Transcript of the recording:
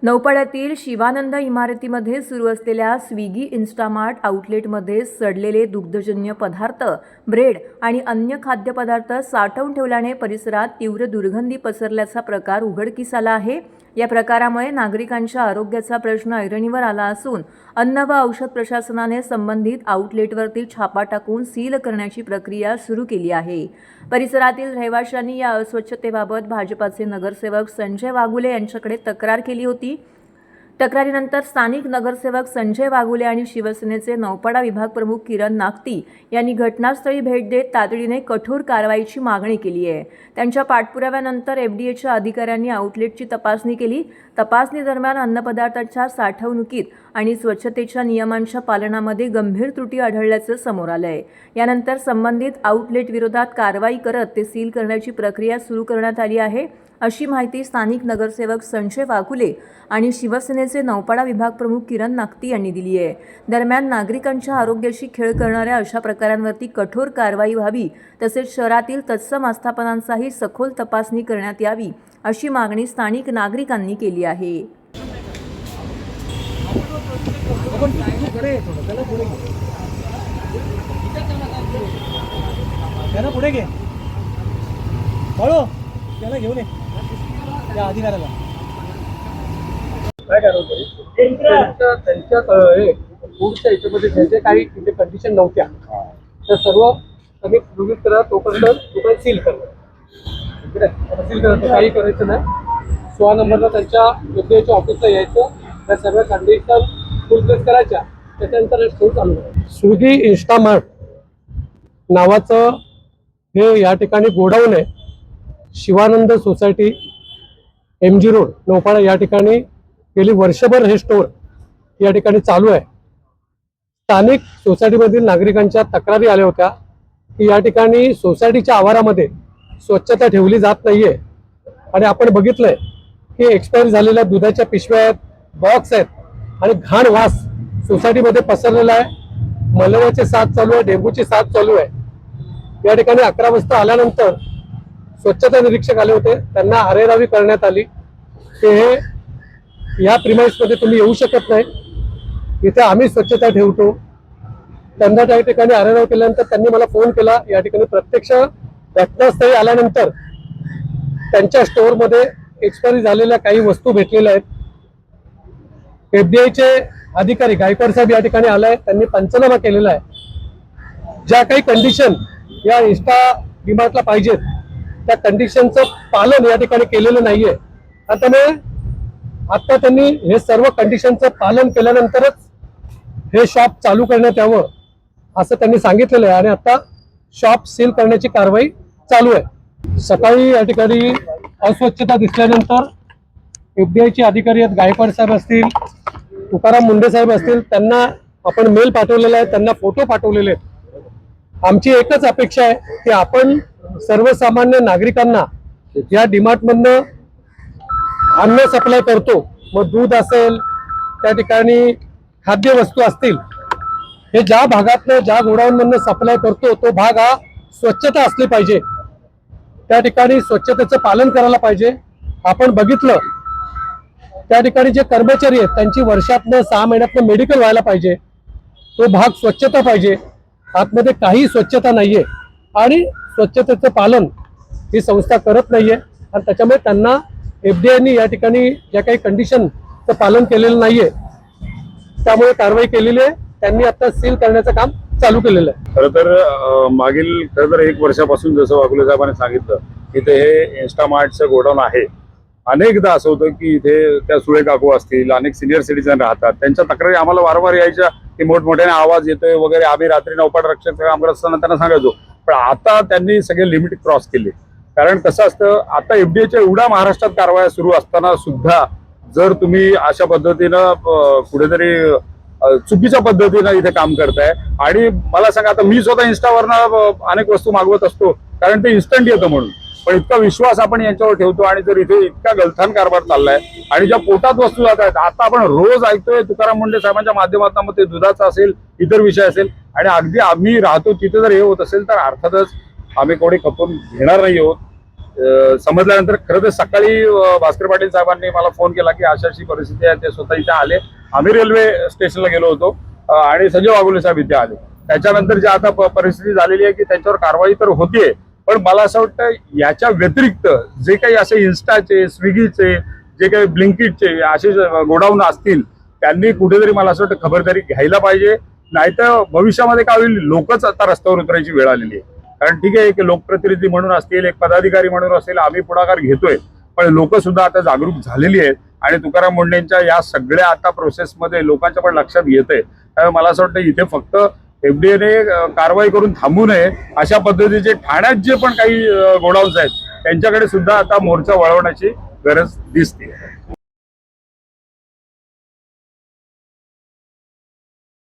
नौपाड्यातील शिवानंद इमारतीमध्ये सुरू असलेल्या स्विगी इन्स्टामार्ट आउटलेटमध्ये सडलेले दुग्धजन्य पदार्थ, ब्रेड आणि अन्य खाद्यपदार्थ साठवून ठेवल्याने परिसरात तीव्र दुर्गंधी पसरल्याचा प्रकार उघडकीस आला आहे। या प्रकारामुळे नागरिकांच्या आरोग्याचा प्रश्न ऐरणीवर आला असून अन्न व औषध प्रशासनाने संबंधित आउटलेटवरती छापा टाकून सील करण्याची प्रक्रिया सुरू केली आहे। परिसरातील रहिवाशांनी या अस्वच्छतेबाबत भाजपाचे नगरसेवक संजय वाघुले यांच्याकडे तक्रार केली होती। तक्रारीनंतर स्थानिक नगरसेवक संजय वाघुले आणि शिवसेनेचे नौपाडा विभाग प्रमुख किरण नागती यांनी घटनास्थळी भेट देत तातडीने कठोर कारवाईची मागणी केली आहे। त्यांच्या पाठपुराव्यानंतर एफडीएच्या अधिकाऱ्यांनी आउटलेटची तपासणी केली। तपासणी दरम्यान अन्नपदार्थांच्या साठवणुकीत आणि स्वच्छतेच्या नियमांच्या पालनामध्ये गंभीर त्रुटी आढळल्याचं समोर आलंय। यानंतर संबंधित आउटलेट विरोधात कारवाई करत ते सील करण्याची प्रक्रिया सुरू करण्यात आली आहे, अशी माहिती स्थानिक नगरसेवक संजय वाघुले आणि शिवसेनेचे नौपाडा विभाग प्रमुख किरण नागती यांनी दिली आहे। दरम्यान नागरिकांच्या आरोग्याशी खेळ करणाऱ्या अशा प्रकारांवरती कठोर कारवाई व्हावी, तसेच शहरातील तत्सम आस्थापनांचाही सखोल तपासणी करण्यात यावी, अशी मागणी स्थानिक नागरिकांनी केली आहे। अधिकाऱ्याला त्यांच्या फूडच्या याच्यामध्ये ज्याचे काही तिथे कंडिशन नव्हत्या त्या सर्व सगळे दुरुस्त करा, तोपर्यंत दुकान सील करा। सील करायचं, काही करायचं नाही। 16 नंबरला त्यांच्या एफडीएच्या ऑफिसला यायचं, त्या सर्व कंडिशन फुलफिल करायच्या, त्याच्यानंतर स्टोर चालू करायचं। स्विगी इन्स्टामार्ट नावाचं हे या ठिकाणी गोडाऊन आहे। Shivanand society, MG road, Naupada या ठिकाणी गेली वर्षभर हे स्टोर या ठिकाणी चालू आहे। स्थानिक सोसायटीमधील नागरिकांच्या तक्रारी आल्या होत्या की या ठिकाणी सोसायटीच्या आवारामध्ये स्वच्छता ठेवली जात नाहीये आणि आपण बघितलंय की एक्सपायर झालेल्या दुधाच्या पिशव्या आहेत, बॉक्स आहेत आणि घाण वास सोसायटीमध्ये पसरलेला आहे। मलेरियाची साथ चालू आहे, डेंग्यूची साथ चालू आहे। या ठिकाणी 11 वाजता आल्यानंतर स्वच्छता निरीक्षक आले होते, त्यांना अरेरावी करण्यात आली की हे या प्रिमाइसमध्ये तुम्ही येऊ शकत नाही, इथे आम्ही स्वच्छता ठेवतो। त्यांना त्या ठिकाणी अरेराव केल्यानंतर त्यांनी मला फोन केला। या ठिकाणी प्रत्यक्ष घटनास्थळी आल्यानंतर त्यांच्या स्टोअरमध्ये एक्सपायरी झालेल्या काही वस्तू भेटलेल्या आहेत। एफडीआयचे अधिकारी गायकवाड साहेब या ठिकाणी आलाय, त्यांनी पंचनामा केलेला आहे। ज्या काही कंडिशन या इंस्टा डीमार्टला पाहिजेत त्या कंडिशनचं पालन या ठिकाणी केलेलं नाहीये। त्यामुळे आता त्यांनी हे सर्व कंडिशनचं पालन केल्यानंतरच हे शॉप चालू करण्यात यावं असं त्यांनी सांगितलेलं आहे आणि आता शॉप सील करण्याची कारवाई चालू आहे। सकाळी या ठिकाणी अस्वच्छता दिसल्यानंतर एफडीआयचे अधिकारी आहेत, गायकवाड साहेब असतील, तुकाराम मुंडे साहेब असतील, त्यांना आपण मेल पाठवलेला आहे, त्यांना फोटो पाठवलेले आहेत। आमची एकच अपेक्षा आहे की आपण सर्वसामान्य नागरिकांना या डीमार्टमधनं अन्न सप्लाय करतो, मग दूध असेल, त्या ठिकाणी खाद्यवस्तू असतील, हे ज्या भागातनं ज्या गोडाऊनमधनं सप्लाय करतो तो भाग हा स्वच्छता असली पाहिजे, त्या ठिकाणी स्वच्छतेचं पालन करायला पाहिजे। आपण बघितलं त्या ठिकाणी जे कर्मचारी आहेत त्यांची वर्षातनं 6 महिन्यातनं मेडिकल व्हायला पाहिजे, तो भाग स्वच्छता पाहिजे। आतमध्ये काही स्वच्छता नाहीये आणि स्वच्छतेचं पालन ही संस्था करत नाहीये आणि त्याच्यामुळे त्यांना एफडीआयनी या ठिकाणी ज्या काही कंडिशनचं पालन केलेलं नाहीये त्यामुळे कारवाई केलेली आहे। त्यांनी आता सील करण्याचं काम चालू केलेलं आहे। खरं तर मागील 1 वर्षापासून जसं वाघुले साहेबांनी सांगितलं इथे हे इन्स्टामार्टचं गोडाऊन आहे। अनेकदा असं होतं की इथे त्या सुळे काकू असतील, अनेक सिनियर सिटीजन राहतात, त्यांच्या तक्रारी आम्हाला वारंवार यायच्या की मोठमोठ्याने आवाज येतोय वगैरे। आम्ही रात्री नौपाडा रक्षक काम करत असताना त्यांना सांगायचो, पण आता त्यांनी सगळे लिमिट क्रॉस केले। कारण कसं असतं, आता एफडीएच्या एवढ्या महाराष्ट्रात कारवाया सुरू असताना सुद्धा जर तुम्ही अशा पद्धतीनं कुठेतरी चुकीच्या पद्धतीनं इथे काम करताय आणि मला सांगा, आता मी स्वतः इन्स्टावरनं अनेक वस्तू मागवत असतो कारण ते इन्स्टंट येतं म्हणून, पण इतका विश्वास आपण यांच्यावर ठेवतो आणि जर इथे इतका गलथान कारभार चाललाय आणि ज्या पोटात वस्तू जात आहेत, आता आपण रोज ऐकतोय तुकाराम मुंडे साहेबांच्या माध्यमातून, मग ते दुधाचा असेल, इतर विषय असेल, आणि अगदी आम्ही राहतो तिथे जर हे होत असेल तर अर्थातच आम्ही कोणी खपून घेणार नाही आहोत। समजल्यानंतर खरं तर सकाळी भास्कर पाटील साहेबांनी मला फोन केला की अशी परिस्थिती आहे. ते स्वतः इथे आले. आम्ही रेल्वे स्टेशनला गेलो होतो आणि संजय वाघोले साहेब इथे आले. त्याच्यानंतर जे आता परिस्थिती झालेली आहे की त्यांच्यावर कारवाई तर होतीये, पण मला असं वाटतं याच्या व्यतिरिक्त जे काही असे इन्स्टाचे, स्विगीचे, जे काही ब्लिंकिटचे असे गोडाऊन असतील त्यांनी कुठेतरी मला असं वाटतं खबरदारी घ्यायला पाहिजे. नाहीतर भविष्यामध्ये काय होईल, लोकच आता रस्त्यावर उतरायची वेळ आलेली आहे. कारण ठीक आहे, एक लोकप्रतिनिधी म्हणून असतील, एक पदाधिकारी म्हणून असतील, आम्ही पुढाकार घेतोय, पण लोक सुद्धा आता जागरूक झालेली आहेत आणि तुकाराम मुंढेंच्या या सगळ्या आता प्रोसेसमध्ये लोकांच्या पण लक्षात येतंय. त्यामुळे मला असं वाटतं इथे फक्त एफडीएने कारवाई करून थांबू नये, अशा पद्धतीचे ठाण्यात जे पण काही गोडाऊन्स आहेत त्यांच्याकडे सुद्धा आता मोर्चा वळवण्याची गरज दिसते.